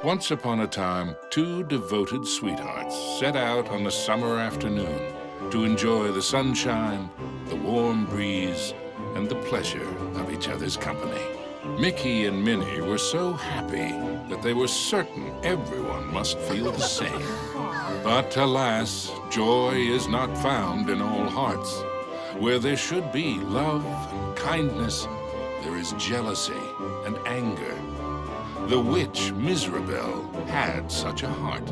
Once upon a time, two devoted sweethearts set out on a summer afternoon to enjoy the sunshine, the warm breeze, and the pleasure of each other's company. Mickey and Minnie were so happy that they were certain everyone must feel the same. But alas, joy is not found in all hearts. Where there should be love and kindness, there is jealousy and anger. The witch Miserabel had such a heart,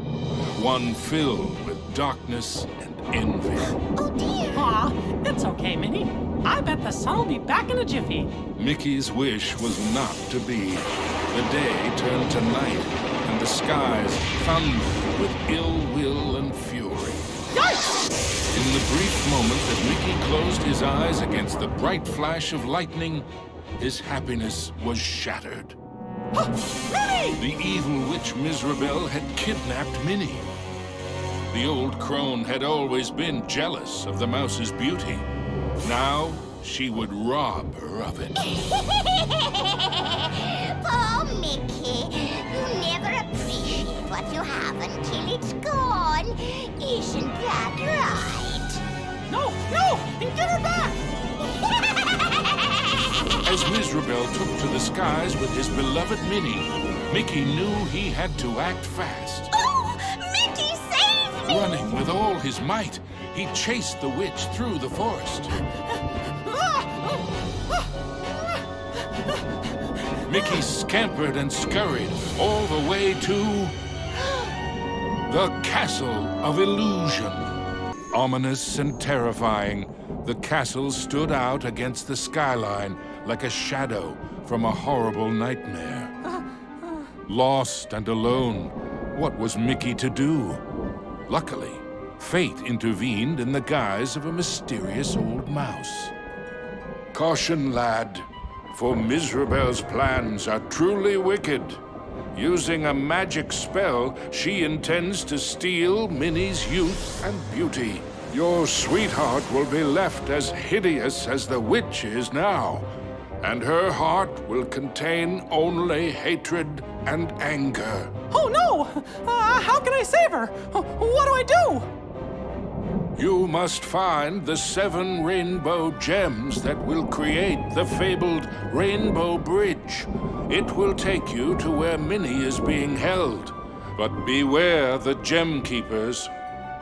one filled with darkness and envy. Oh dear! Aw, it's okay, Minnie. I bet the sun will be back in a jiffy. Mickey's wish was not to be. The day turned to night, and the skies thundered with ill will and fury. Yikes! In the brief moment that Mickey closed his eyes against the bright flash of lightning, his happiness was shattered. Minnie! The evil witch Miserabel had kidnapped Minnie. The old crone had always been jealous of the mouse's beauty. Now, she would rob her of it. Poor Mickey. You never appreciate what you have until it's gone. Isn't that right? No! Get her back! As Miserabel took to the skies with his beloved Minnie, Mickey knew he had to act fast. Oh! Mickey, save me! Running with all his might, he chased the witch through the forest. Mickey scampered and scurried all the way to the Castle of Illusion. Ominous and terrifying, the castle stood out against the skyline like a shadow from a horrible nightmare. Lost and alone, what was Mickey to do? Luckily, fate intervened in the guise of a mysterious old mouse. Caution, lad, for Miserabel's plans are truly wicked. Using a magic spell, she intends to steal Minnie's youth and beauty. Your sweetheart will be left as hideous as the witch is now, and her heart will contain only hatred and anger. Oh no! How can I save her? What do I do? You must find the 7 rainbow gems that will create the fabled Rainbow Bridge. It will take you to where Minnie is being held. But beware the Gem Keepers.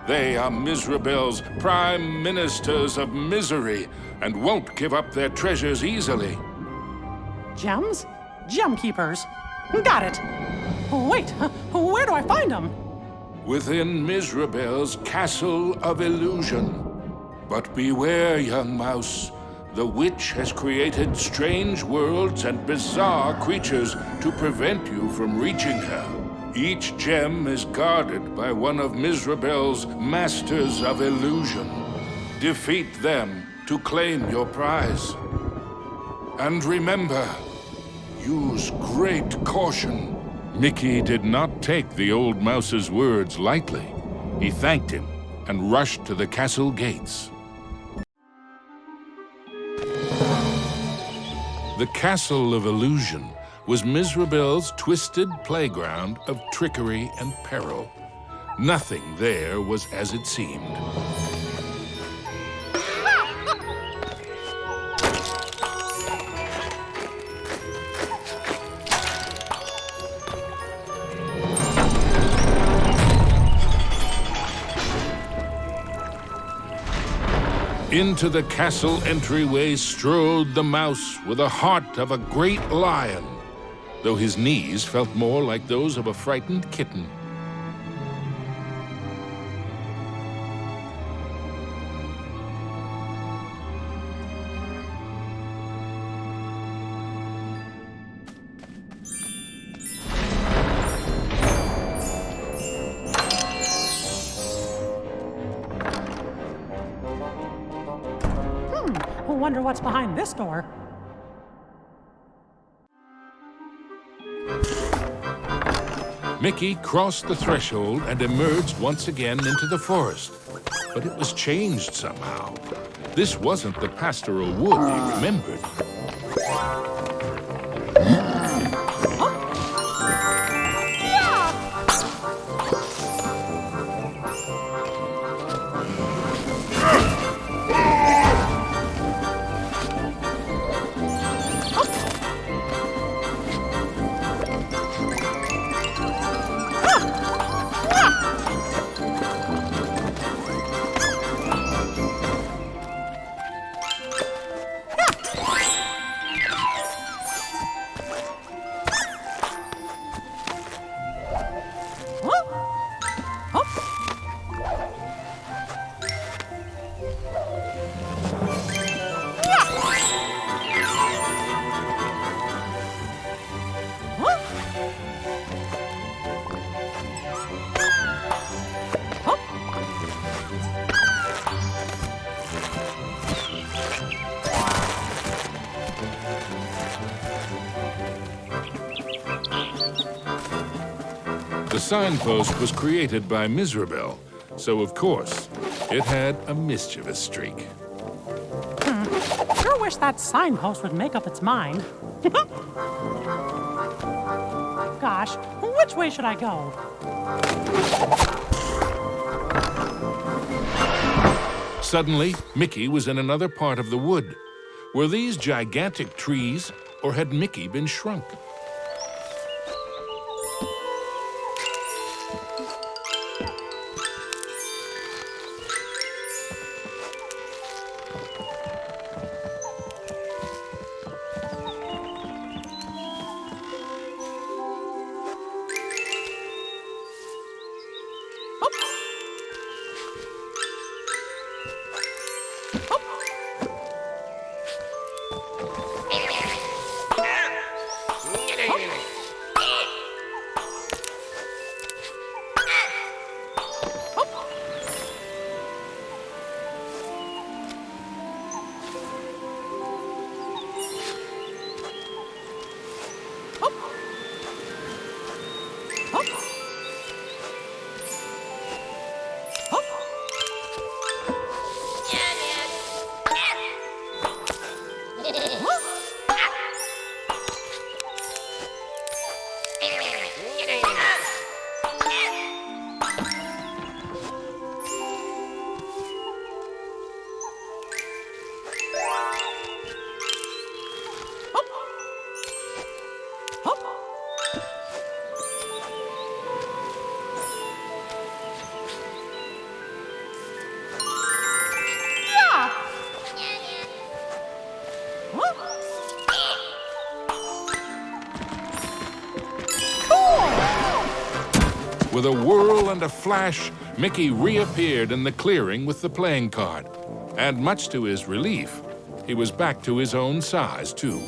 They are Miserabel's prime ministers of misery and won't give up their treasures easily. Gems? Gem keepers. Got it. Wait, where do I find them? Within Miserabel's Castle of Illusion. But beware, young mouse. The witch has created strange worlds and bizarre creatures to prevent you from reaching her. Each gem is guarded by one of Miserabel's Masters of Illusion. Defeat them to claim your prize. And remember, use great caution. Mickey did not take the old mouse's words lightly. He thanked him and rushed to the castle gates. The Castle of Illusion was Miserabel's twisted playground of trickery and peril. Nothing there was as it seemed. Into the castle entryway strode the mouse with the heart of a great lion, though his knees felt more like those of a frightened kitten. Wonder what's behind this door. Mickey crossed the threshold and emerged once again into the forest. But it was changed somehow. This wasn't the pastoral wood he remembered. Yeah! The signpost was created by Mizrabel, so of course, it had a mischievous streak. Sure wish that signpost would make up its mind. Gosh, which way should I go? Suddenly, Mickey was in another part of the wood. Were these gigantic trees, or had Mickey been shrunk? With a whirl and a flash, Mickey reappeared in the clearing with the playing card. And much to his relief, he was back to his own size, too.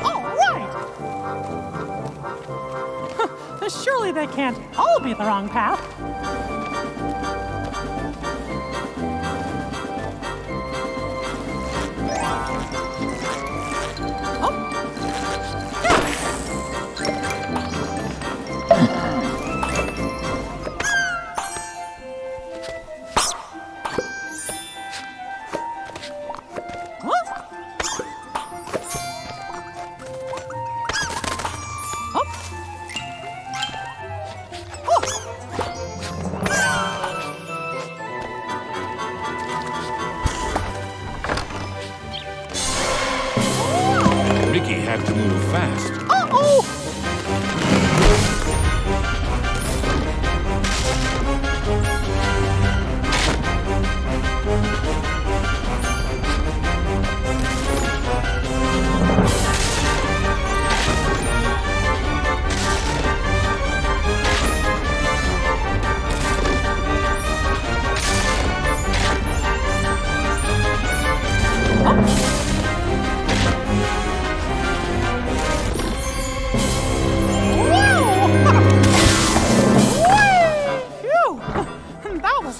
All right! Surely they can't all be the wrong path. Mickey had to move fast. Uh-oh!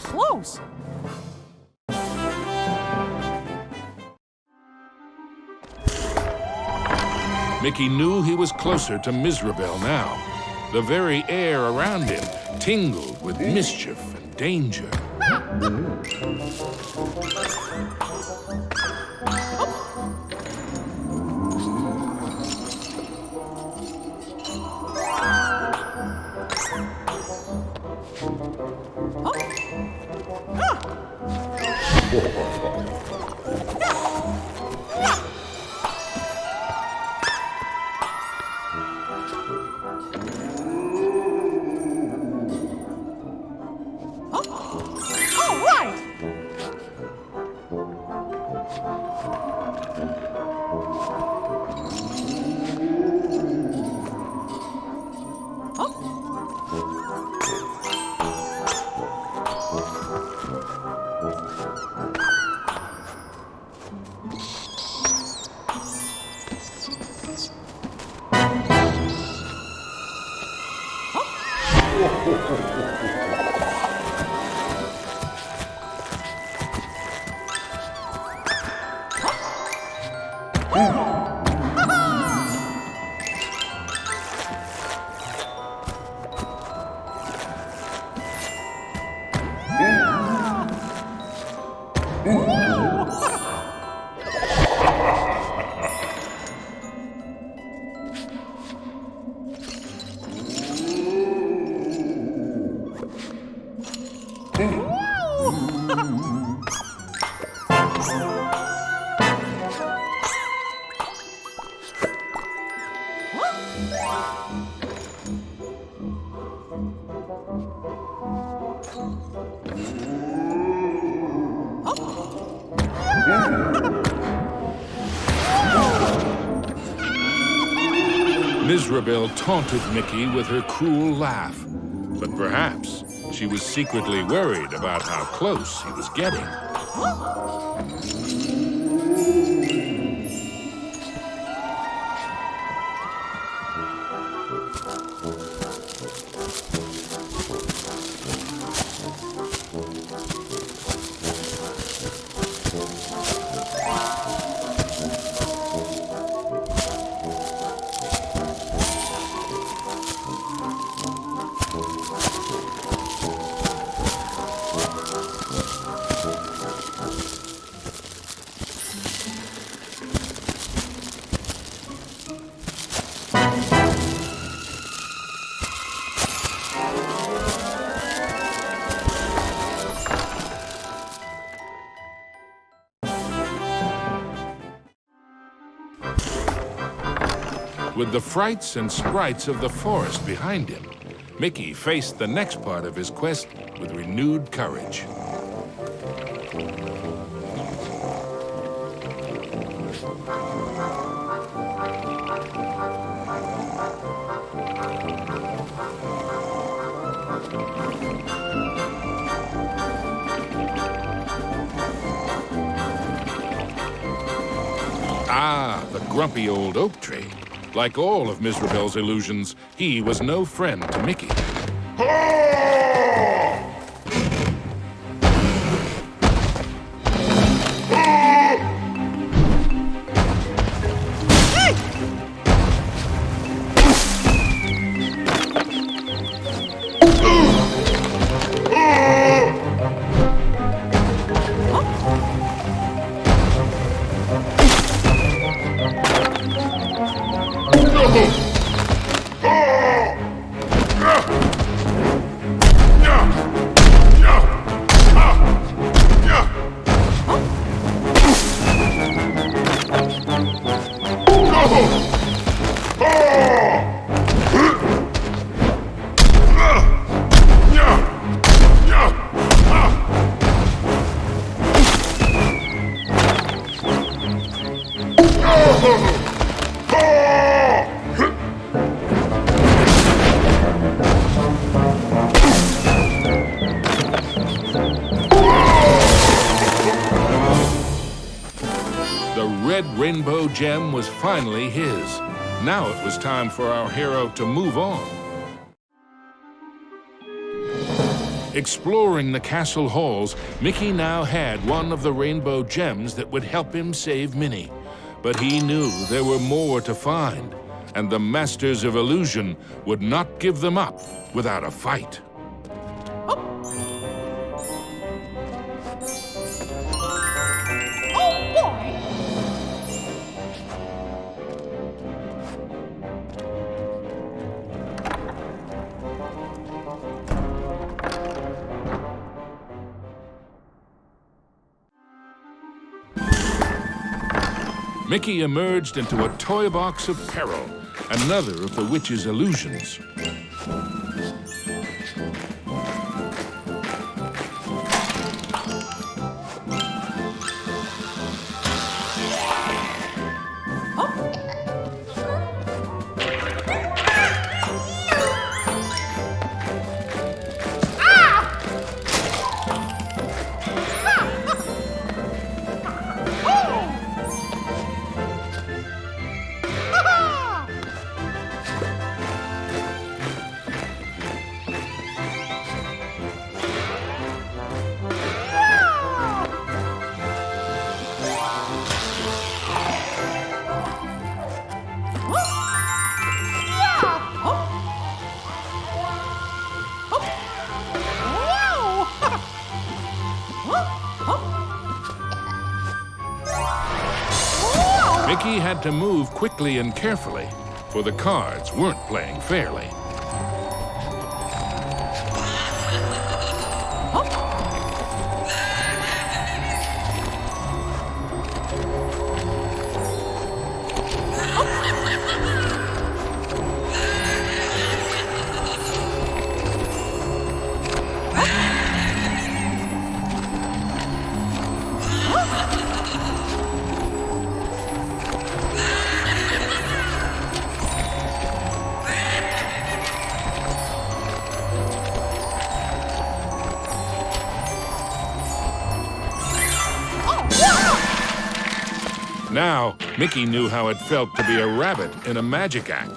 Close. Mickey knew he was closer to Mizrabel now. The very air around him tingled with mischief and danger. Mizrabel taunted Mickey with her cruel laugh, but perhaps she was secretly worried about how close he was getting. With the frights and sprites of the forest behind him, Mickey faced the next part of his quest with renewed courage. Ah, the grumpy old oak tree. Like all of Mizrabel's illusions, he was no friend to Mickey. Rainbow gem was finally his. Now it was time for our hero to move on. Exploring the castle halls, Mickey now had one of the rainbow gems that would help him save Minnie. But he knew there were more to find, and the Masters of Illusion would not give them up without a fight. Mickey emerged into a toy box of peril, another of the witch's illusions. Mickey had to move quickly and carefully, for the cards weren't playing fairly. Now, Mickey knew how it felt to be a rabbit in a magic act.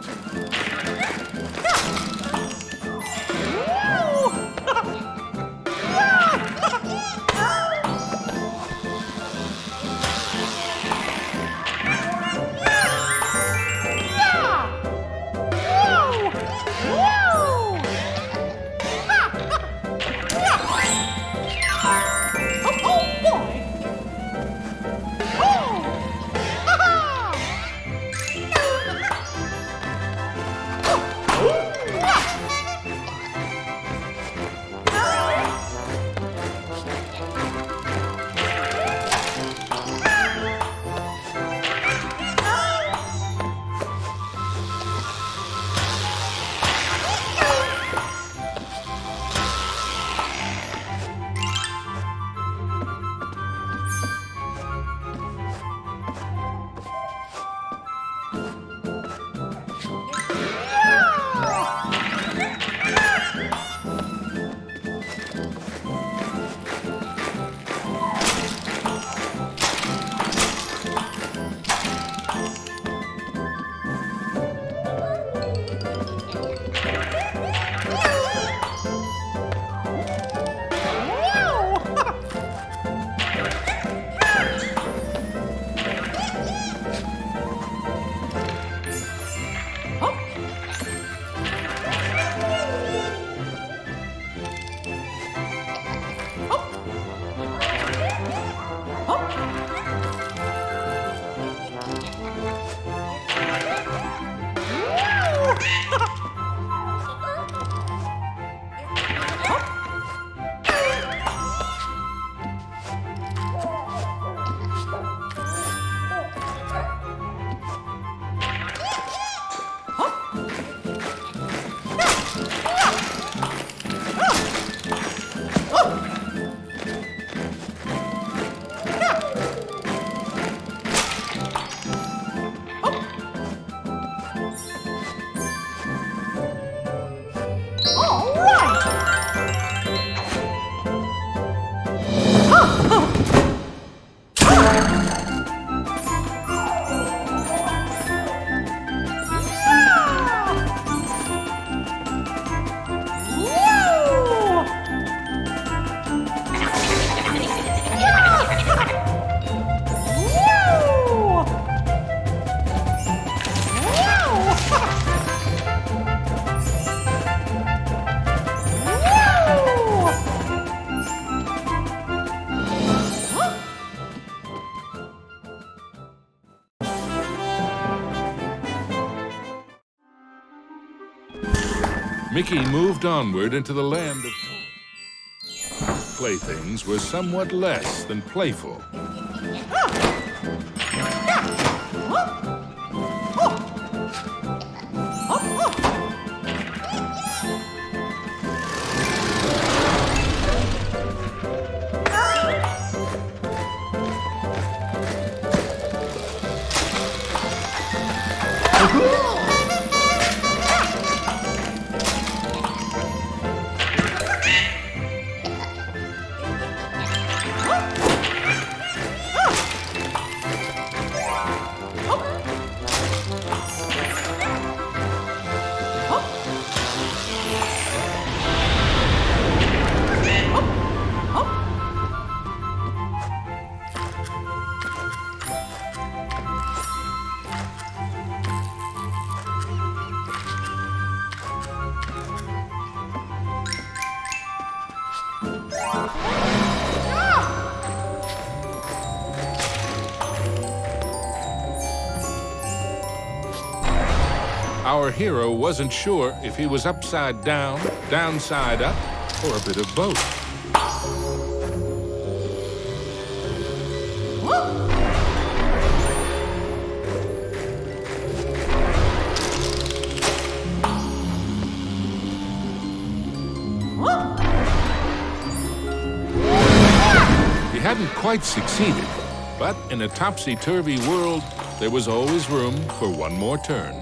Mickey moved onward into the land of toys. Playthings were somewhat less than playful. Our hero wasn't sure if he was upside down, downside up, or a bit of both. He hadn't quite succeeded, but in a topsy-turvy world, there was always room for one more turn.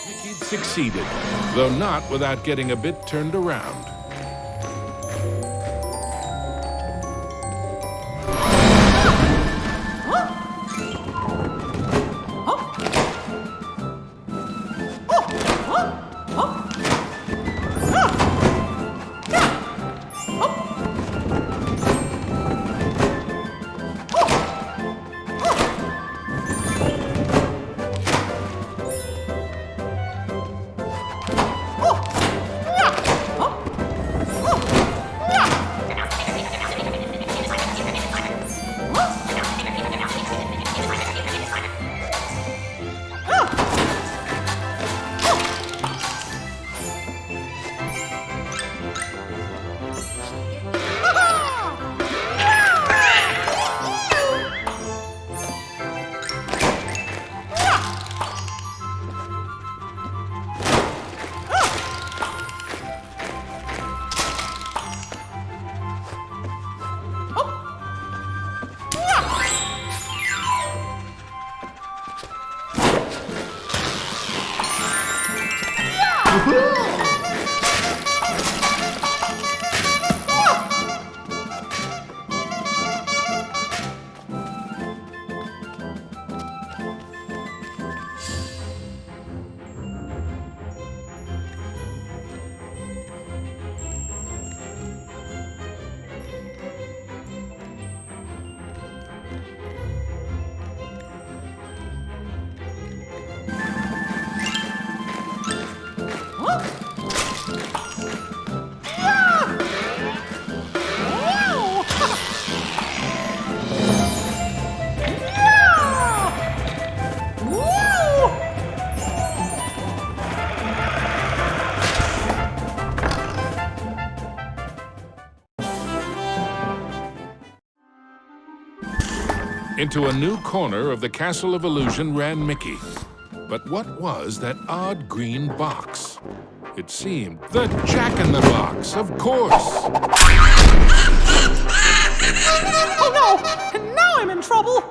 Mickey'd succeeded, though not without getting a bit turned around. Into a new corner of the Castle of Illusion ran Mickey. But what was that odd green box? It seemed the Jack-in-the-Box, of course. Oh no! And now I'm in trouble!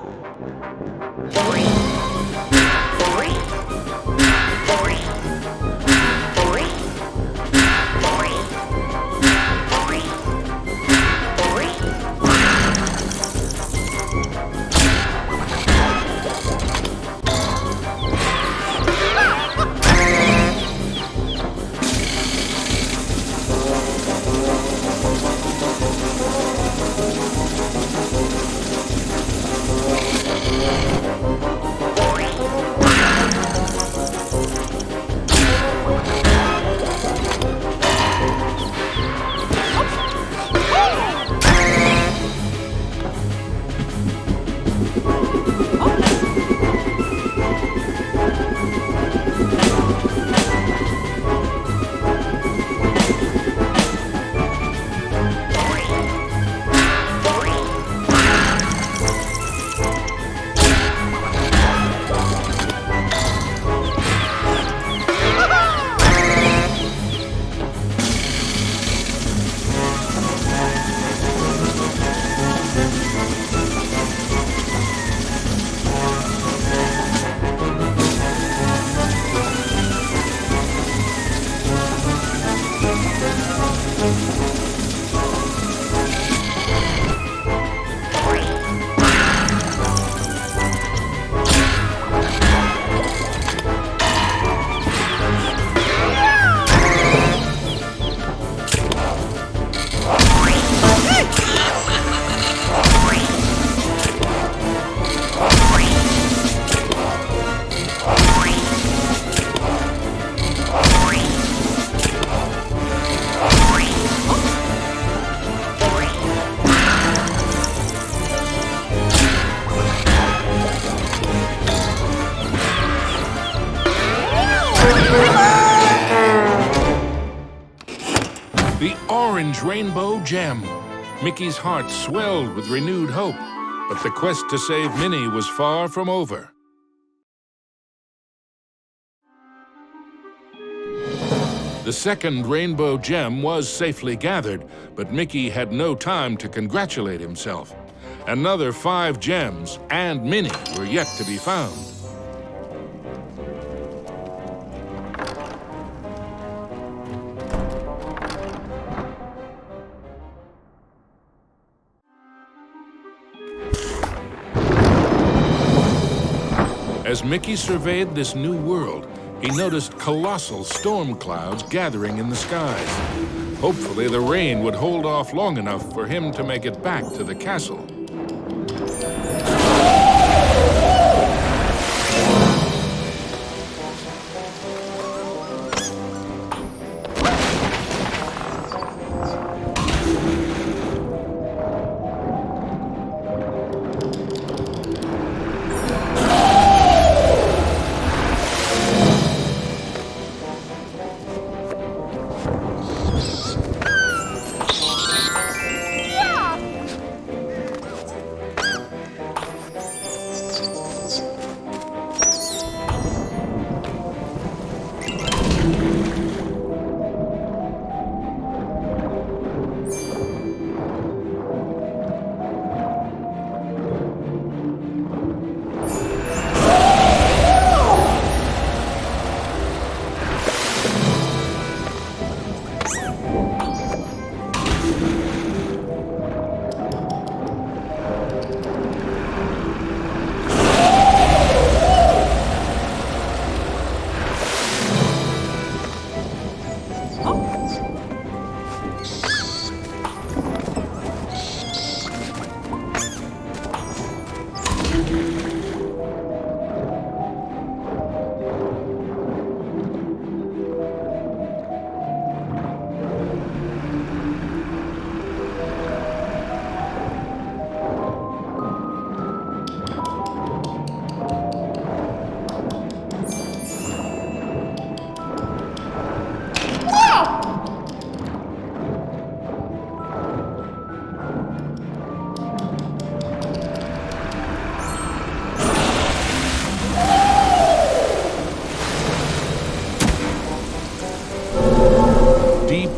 The orange rainbow gem! Mickey's heart swelled with renewed hope, but the quest to save Minnie was far from over. The second rainbow gem was safely gathered, but Mickey had no time to congratulate himself. Another 5 gems and Minnie were yet to be found. As Mickey surveyed this new world, he noticed colossal storm clouds gathering in the skies. Hopefully, the rain would hold off long enough for him to make it back to the castle.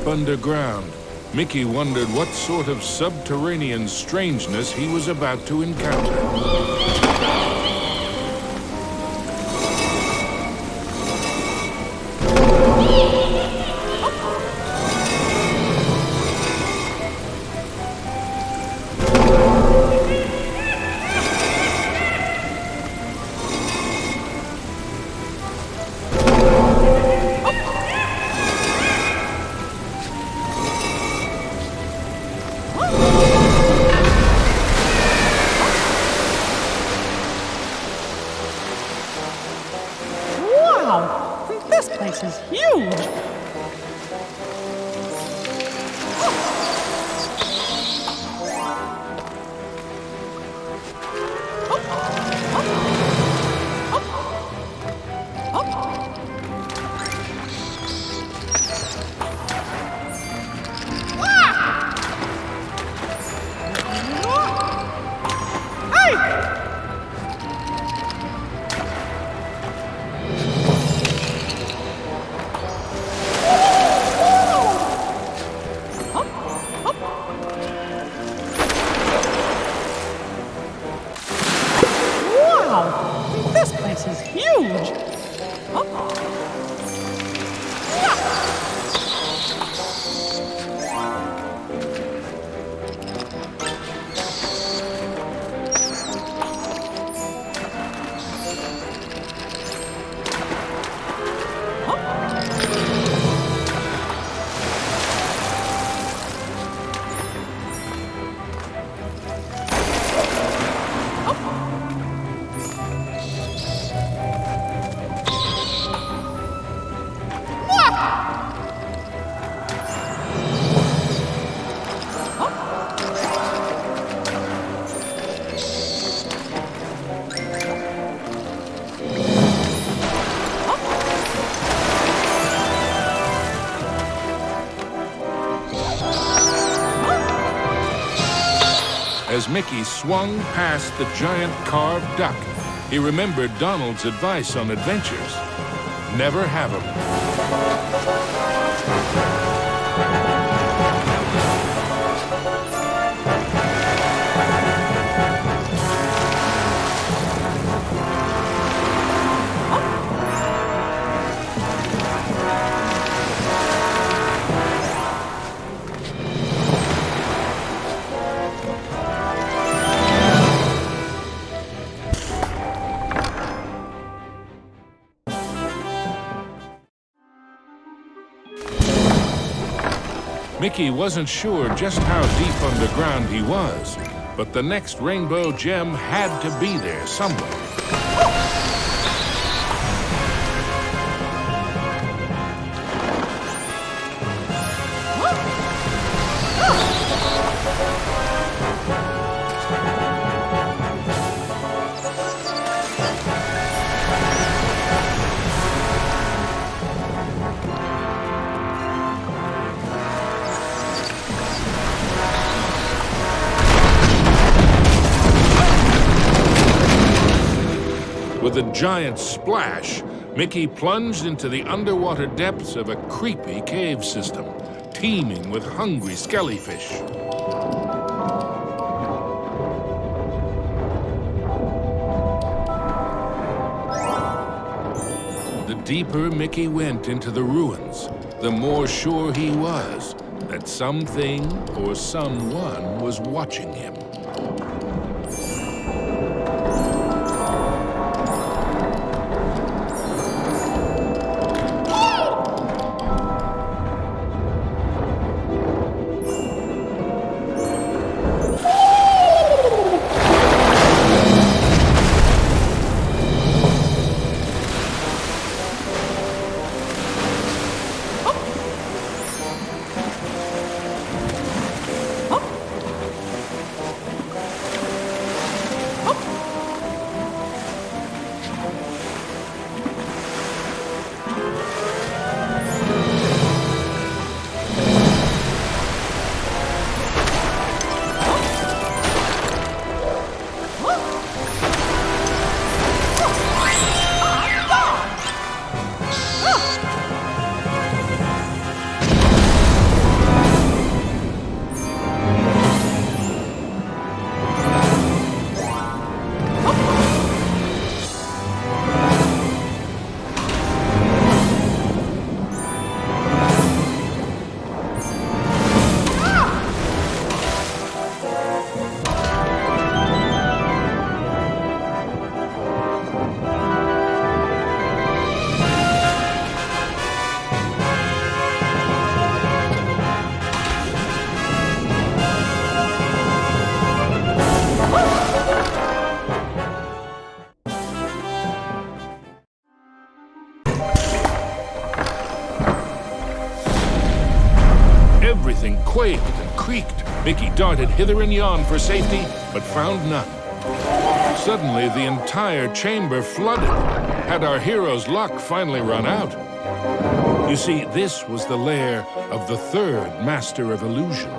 Underground, Mickey wondered what sort of subterranean strangeness he was about to encounter. This place is huge! This place is huge! As Mickey swung past the giant carved duck, he remembered Donald's advice on adventures. Never have 'em. Mickey wasn't sure just how deep underground he was, but the next rainbow gem had to be there somewhere. With a giant splash, Mickey plunged into the underwater depths of a creepy cave system, teeming with hungry skellyfish. The deeper Mickey went into the ruins, the more sure he was that something or someone was watching him. Everything quaked and creaked. Mickey darted hither and yon for safety, but found none. Suddenly, the entire chamber flooded. Had our hero's luck finally run out? You see, this was the lair of the third Master of Illusion.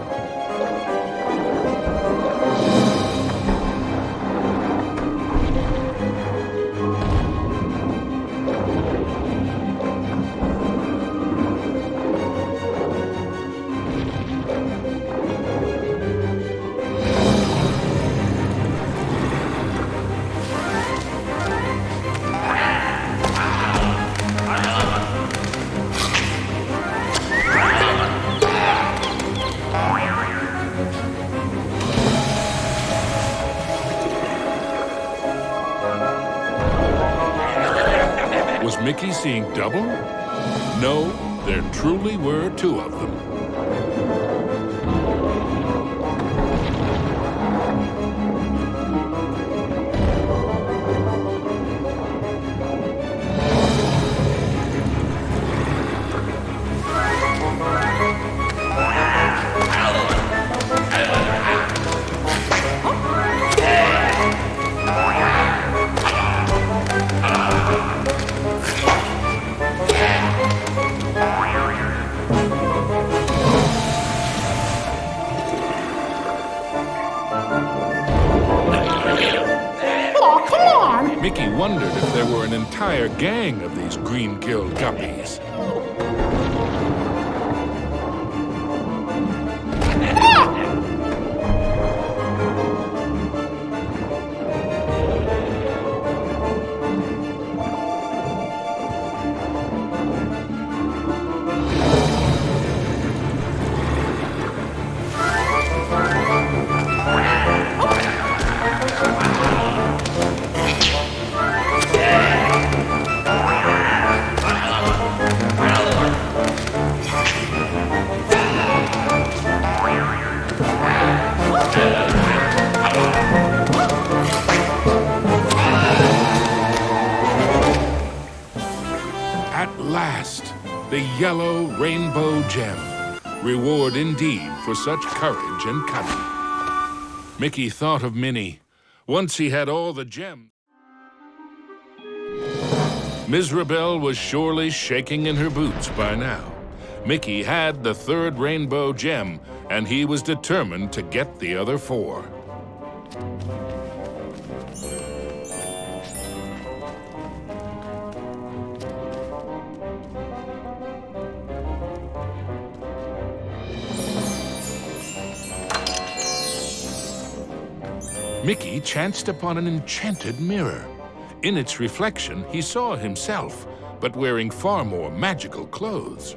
Was Mickey seeing double? No, there truly were two of them. an entire gang of these green-gilled guppies. At last, the yellow rainbow gem. Reward indeed for such courage and cunning. Mickey thought of Minnie. Once he had all the gems. Mizrabel was surely shaking in her boots by now. Mickey had the third rainbow gem, and he was determined to get the other 4. Mickey chanced upon an enchanted mirror. In its reflection, he saw himself, but wearing far more magical clothes.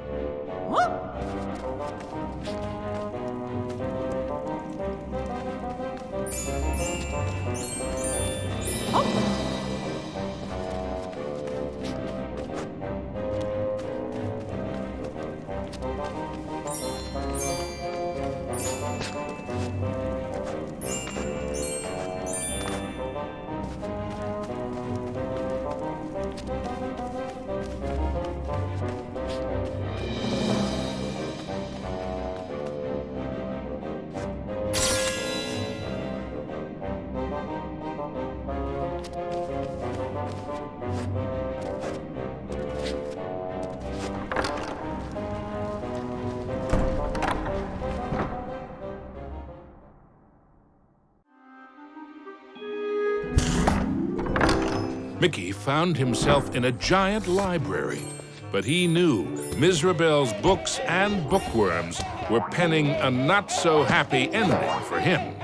Mickey found himself in a giant library, but he knew Mizrabel's books and bookworms were penning a not-so-happy ending for him.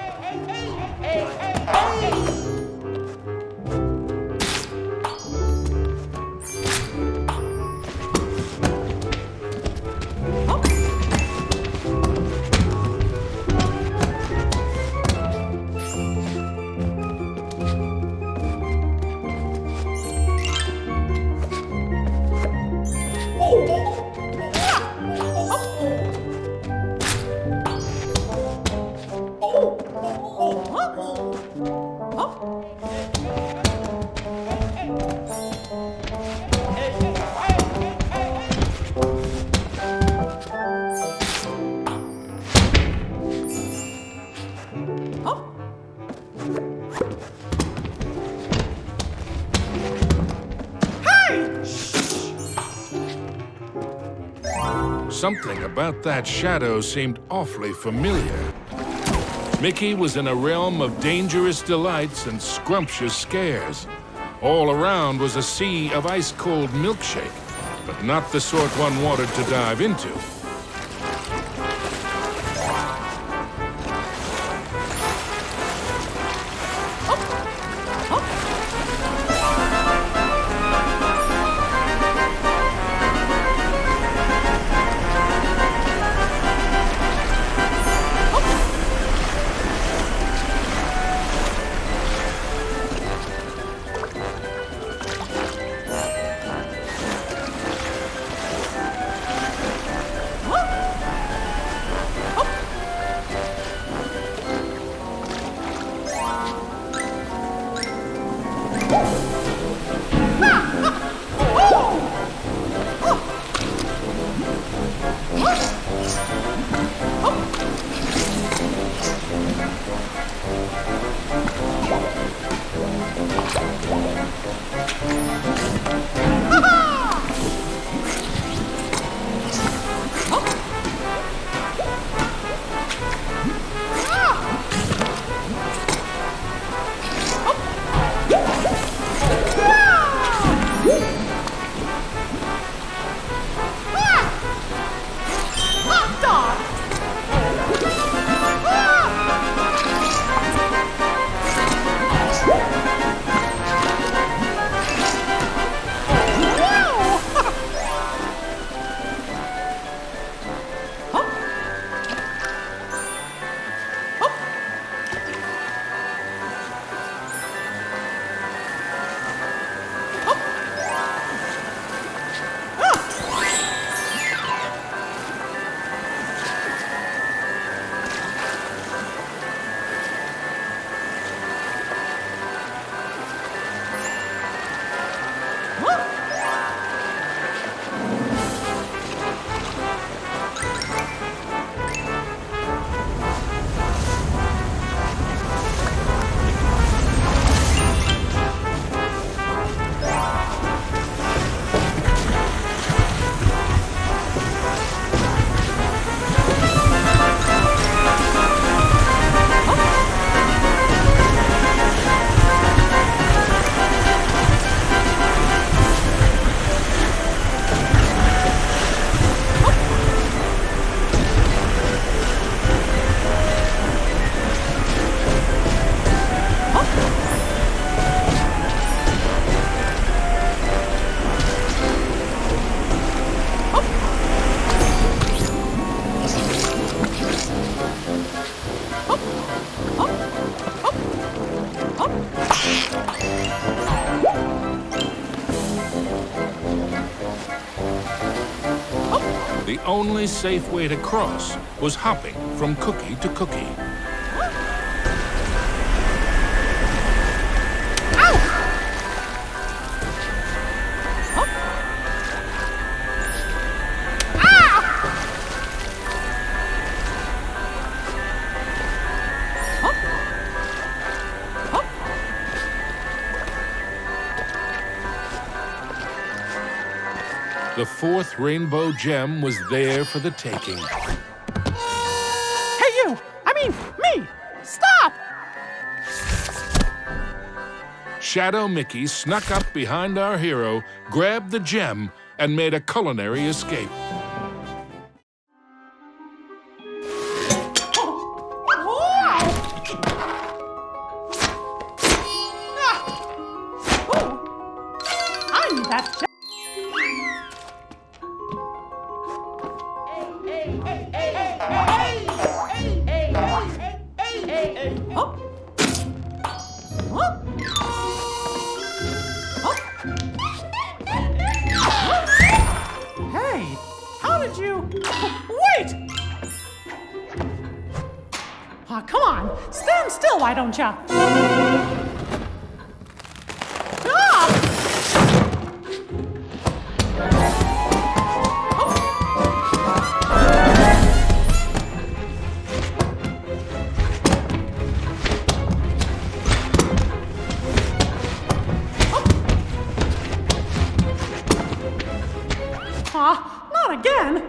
Something about that shadow seemed awfully familiar. Mickey was in a realm of dangerous delights and scrumptious scares. All around was a sea of ice-cold milkshake, but not the sort one wanted to dive into. The only safe way to cross was hopping from cookie to cookie. The fourth rainbow gem was there for the taking. Hey, you! I mean, me! Stop! Shadow Mickey snuck up behind our hero, grabbed the gem, and made a culinary escape. I need that gem. Hey, how did you... Wait! Aw, come on. Stand still, why don't ya? Ah! Not again!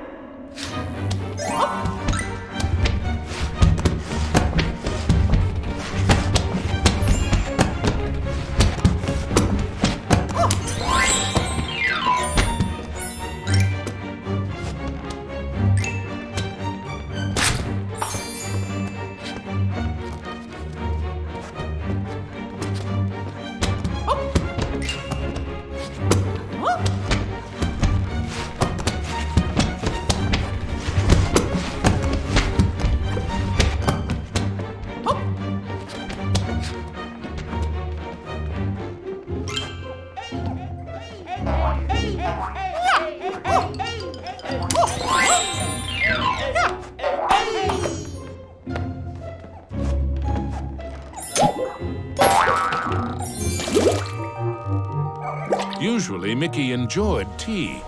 Usually, Mickey enjoyed tea,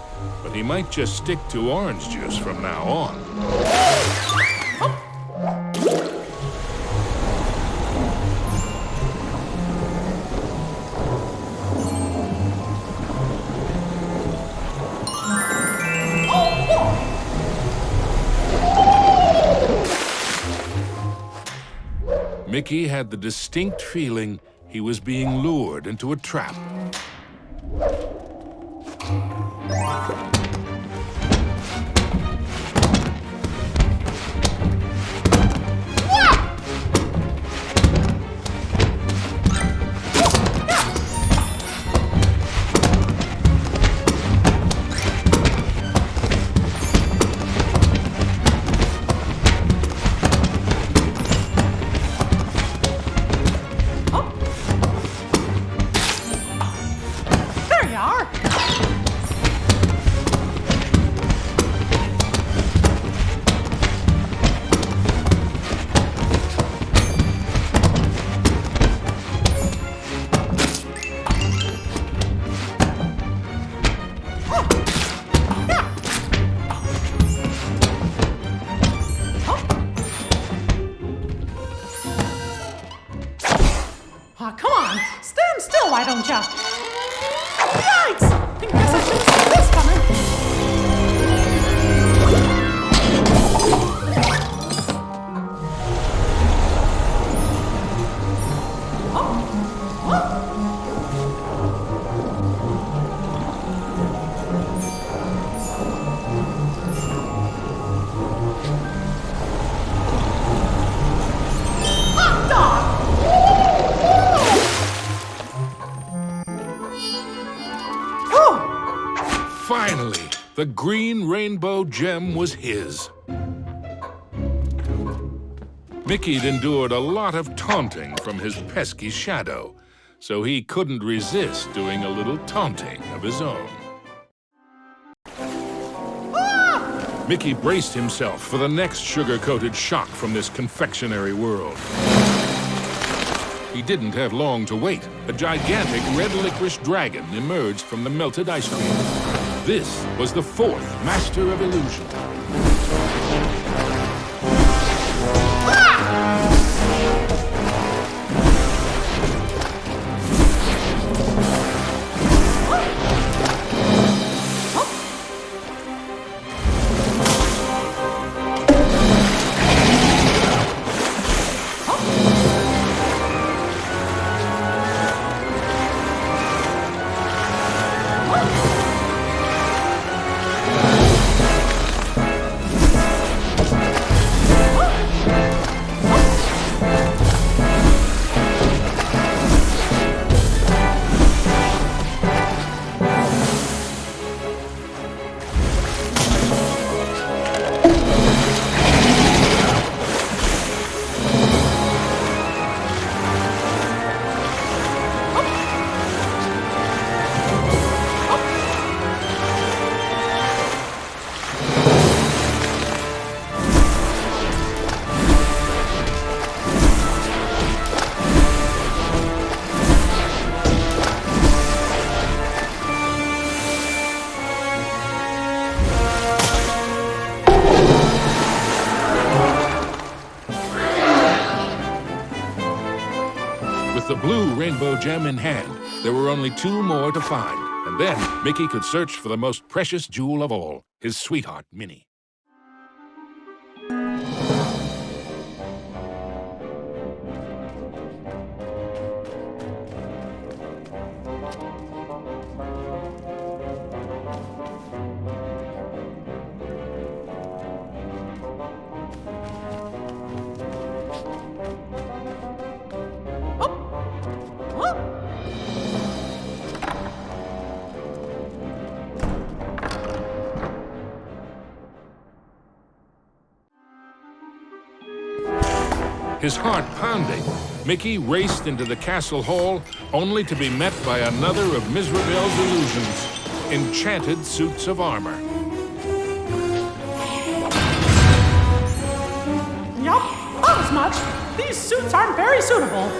but he might just stick to orange juice from now on. Mickey had the distinct feeling he was being lured into a trap. There you are! Aw, come on! Stand still, why don't ya? Yikes! I guess I shouldn't see this coming. Hot dog! Finally, the green rainbow gem was his. Mickey'd endured a lot of taunting from his pesky shadow, so he couldn't resist doing a little taunting of his own. Mickey braced himself for the next sugar-coated shock from this confectionery world. He didn't have long to wait. A gigantic red licorice dragon emerged from the melted ice cream. This was the fourth Master of Illusion. With the blue rainbow gem in hand, there were only 2 more to find. And then Mickey could search for the most precious jewel of all, his sweetheart, Minnie. His heart pounding, Mickey raced into the castle hall, only to be met by another of Mizrabel's illusions, enchanted suits of armor. Yup, thought as much. These suits aren't very suitable.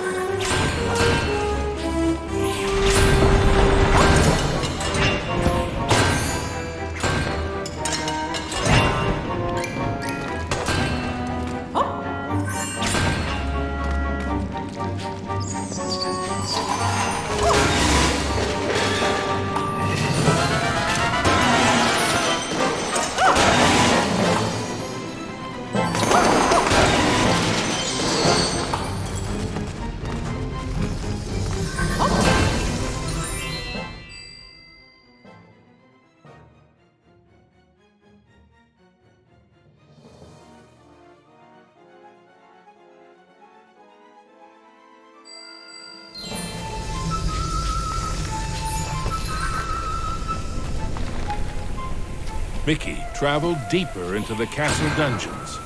Mickey traveled deeper into the castle dungeons.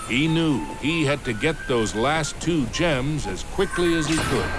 He knew he had to get those last 2 gems as quickly as he could.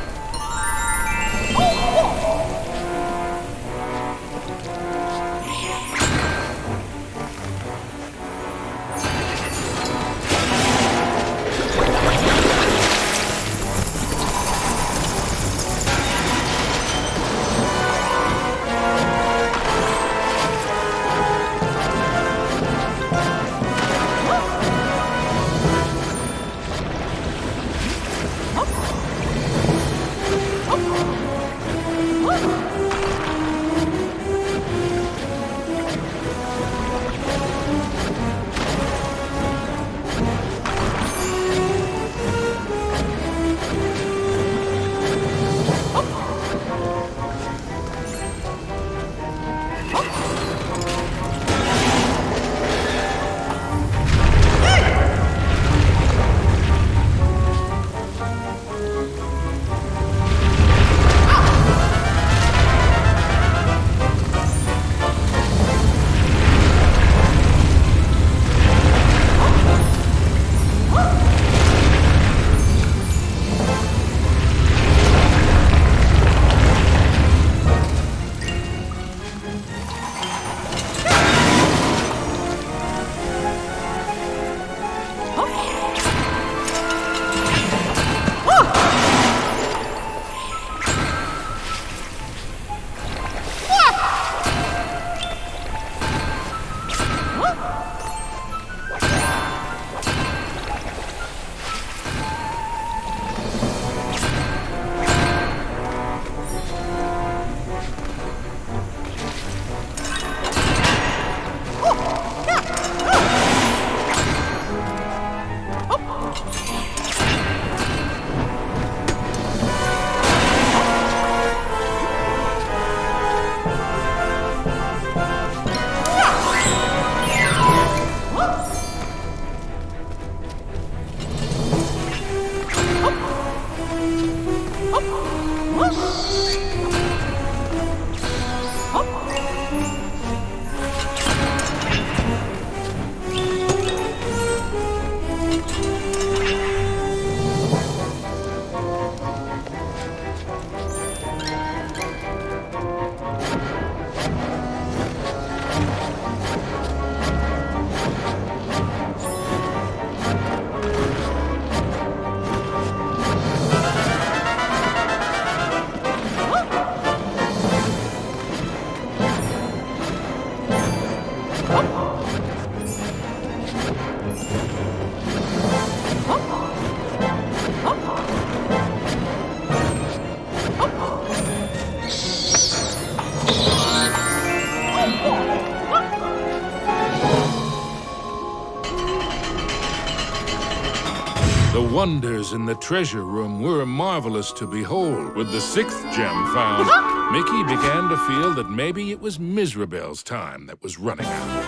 The wonders in the treasure room were marvelous to behold. With the 6th gem found, Mickey began to feel that maybe it was Miserabel's time that was running out.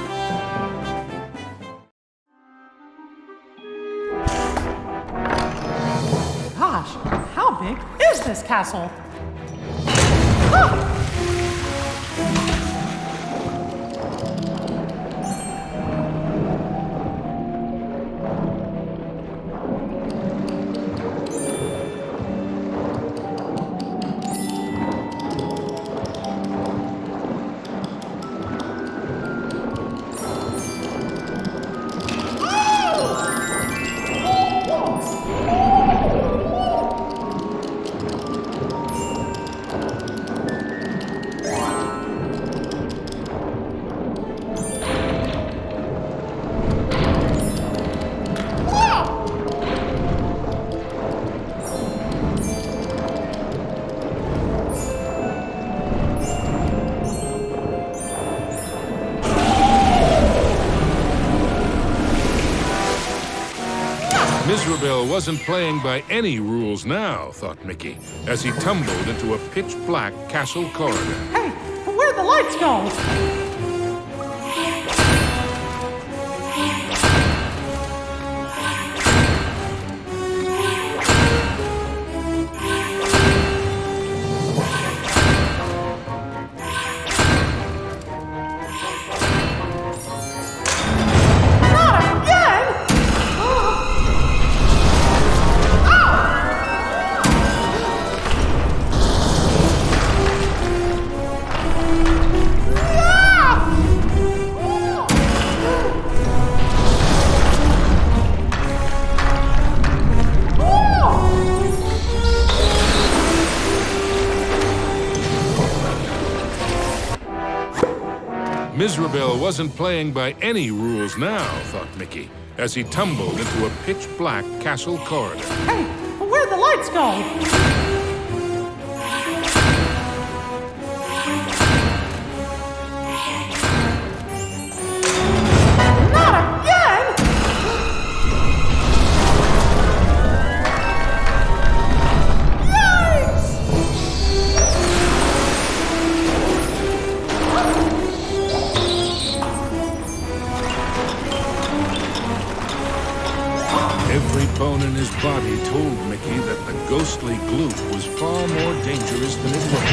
Gosh, how big is this castle? Ah! Miserabel wasn't playing by any rules now, thought Mickey, as he tumbled into a pitch-black castle corridor. Hey, where'd the lights go? Miserabel wasn't playing by any rules now, thought Mickey, as he tumbled into a pitch-black castle corridor. Hey, where'd the lights go? Every bone in his body told Mickey that the ghostly gloop was far more dangerous than it looked.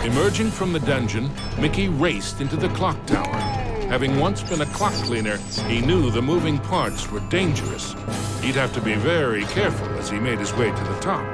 Emerging from the dungeon, Mickey raced into the clock tower. Having once been a clock cleaner, he knew the moving parts were dangerous. He'd have to be very careful as he made his way to the top.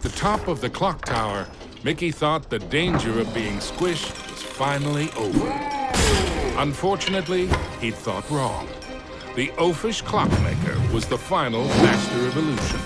the top of the clock tower, Mickey thought the danger of being squished was finally over. Unfortunately, he'd thought wrong. The oafish clockmaker was the final master of illusion.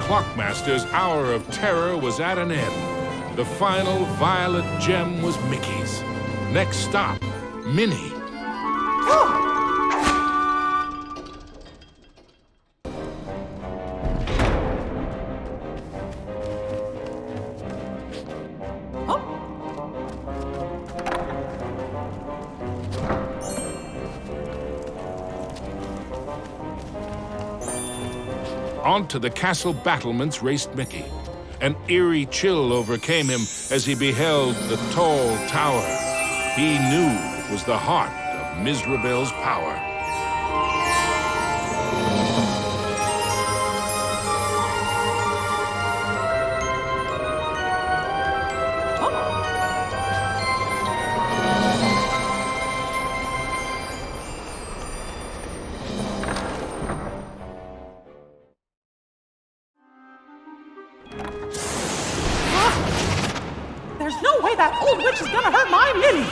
Clockmaster's hour of terror was at an end. The final violet gem was Mickey's. Next stop, Minnie. Onto the castle battlements raced Mickey. An eerie chill overcame him as he beheld the tall tower. He knew it was the heart of Mizrabel's power. There's no way that old witch is gonna hurt my Minnie!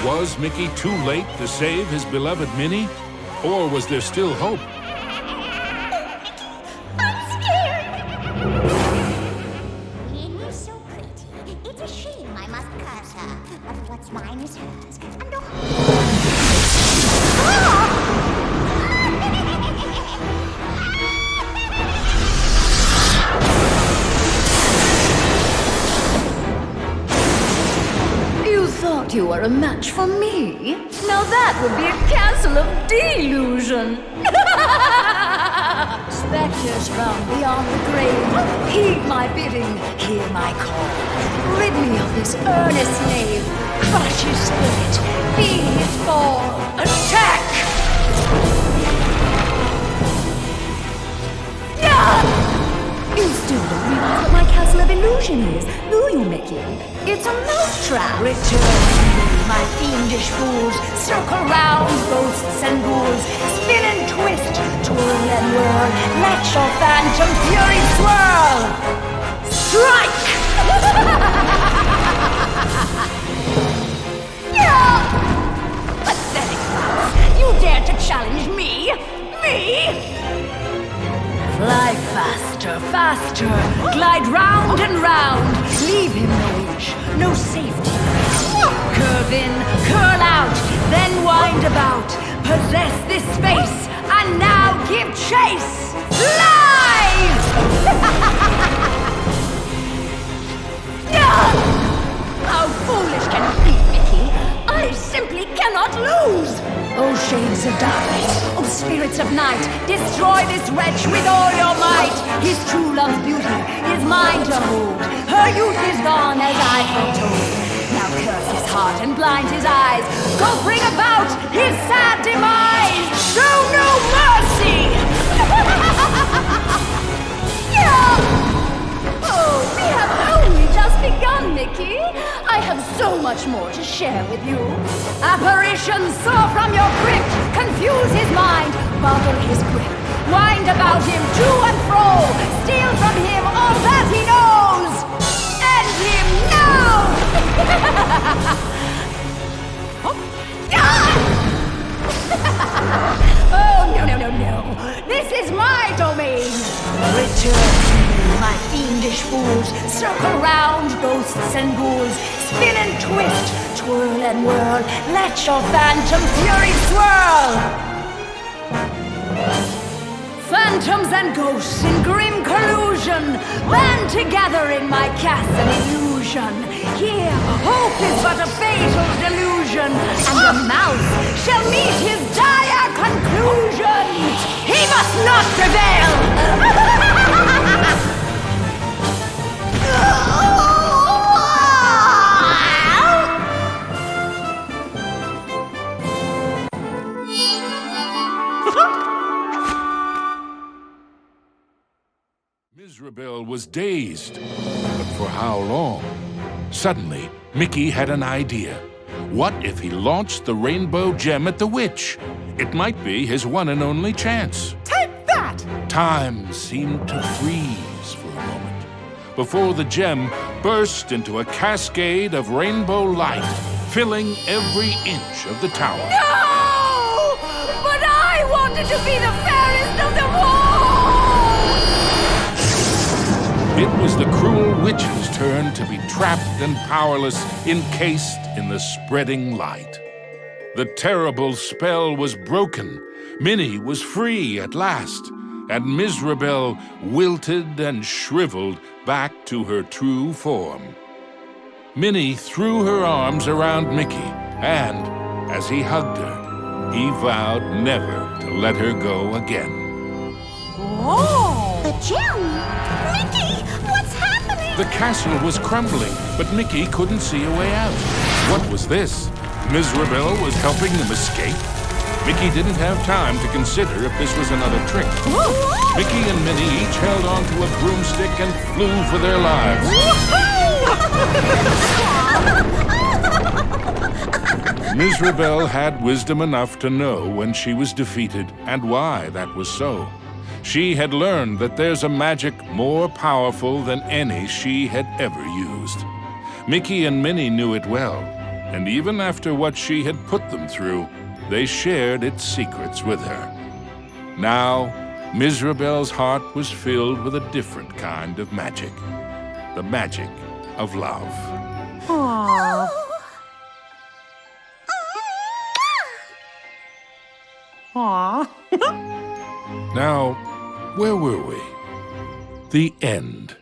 Was Mickey too late to save his beloved Minnie? Or was there still hope? I'm scared! Minnie's so pretty. It's a shame I must curse her. But what's mine is hers. And You thought you were a match for me? Now that would be a castle of delusion. Spectres from beyond the grave, heed my bidding, hear my call. Rid me of this earnest knave, crush his spirit, be his fall. Attack! still don't realize what my castle of illusion is, do you, Mickey? It's a mousetrap. Return to me, my fiendish fools. Circle round, ghosts and ghouls. Spin and twist, twirl and whirl. Let your phantom fury swirl. Strike! Pathetic mouse! You dare to challenge me? Me? Fly faster, faster, glide round and round. Leave him no inch, no safety. Curve in, curl out, then wind about. Possess this space, and now give chase. Fly! How foolish can you be, Mickey? I simply cannot lose! Oh, shades of darkness, oh, spirits of night, destroy this wretch with all your might! His true love's beauty is mine to hold. Her youth is gone as I foretold. Now curse his heart and blind his eyes. Go bring about his sad demise! Show no mercy! Oh, we have only just begun, Mickey. I have so much more to share with you. Apparitions soar from your crypt, confuse his mind, boggle his grip. Wind about him to and fro, steal from him all that he knows. End him now! Oh, no. This is my domain. Return to me, my fiendish fools. Circle round, ghosts and ghouls. Spin and twist, twirl and whirl. Let your phantom fury swirl. Phantoms and ghosts in grim collusion band together in my castle illusion. Here, hope is but a fatal delusion, and the mouse shall meet his dire conclusion. He must not prevail! Mizrabel was dazed, but for how long? Suddenly, Mickey had an idea. What if he launched the rainbow gem at the witch? It might be his one and only chance. Take that! Time seemed to freeze for a moment before the gem burst into a cascade of rainbow light, filling every inch of the tower. No! But I wanted to be the fairest of them all! It was the cruel witch's turn to be trapped and powerless, encased in the spreading light. The terrible spell was broken. Minnie was free at last, and Mizrabel wilted and shriveled back to her true form. Minnie threw her arms around Mickey, and as he hugged her, he vowed never to let her go again. Whoa! The gem? Mickey, what's happening? The castle was crumbling, but Mickey couldn't see a way out. What was this? Mizrabel was helping them escape? Mickey didn't have time to consider if this was another trick. Mickey and Minnie each held onto a broomstick and flew for their lives. Mizrabel had wisdom enough to know when she was defeated and why that was so. She had learned that there's a magic more powerful than any she had ever used. Mickey and Minnie knew it well, and even after what she had put them through, they shared its secrets with her. Now, Mizrabel's heart was filled with a different kind of magic. The magic of love. Aww. Aww. Now, where were we? The end.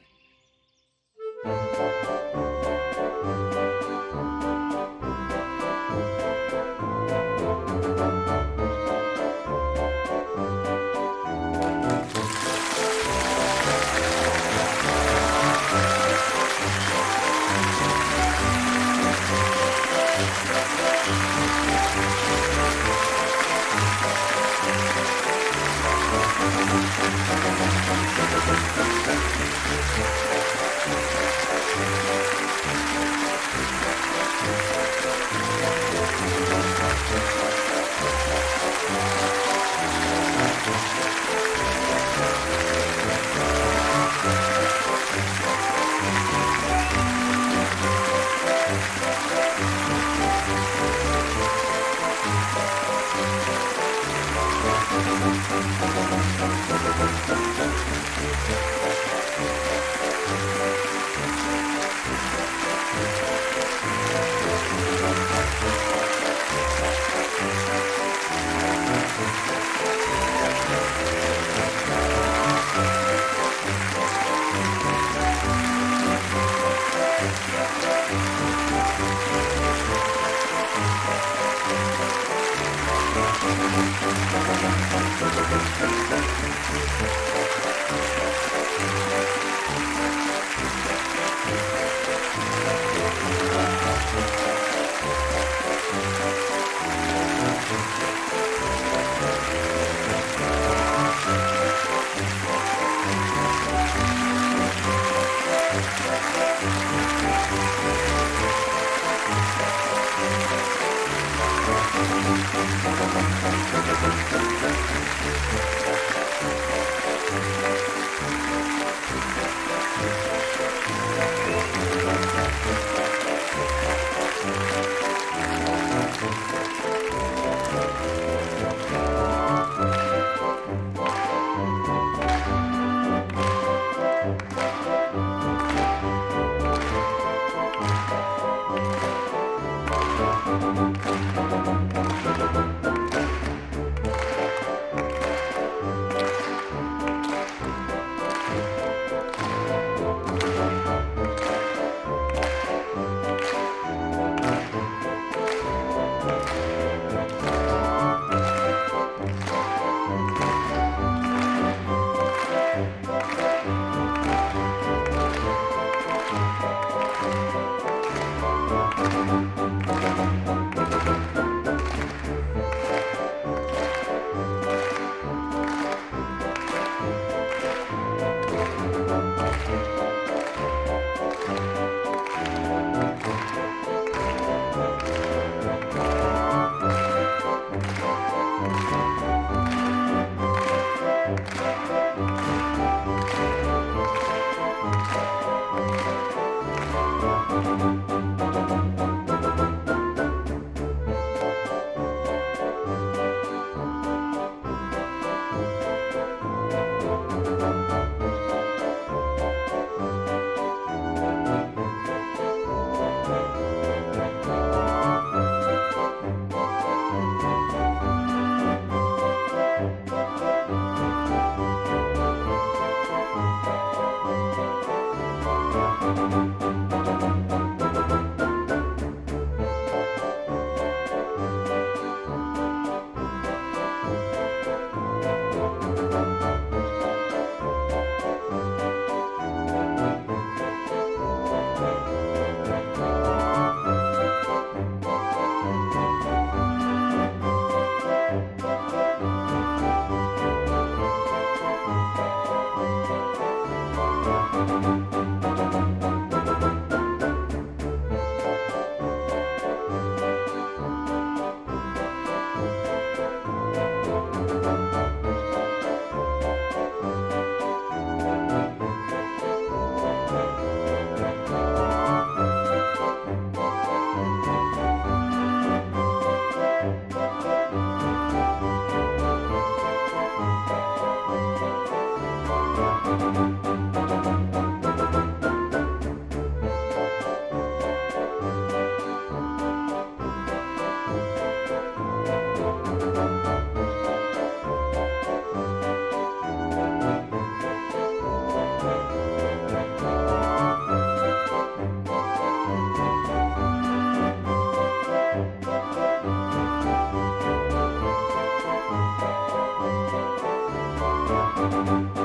Thank you.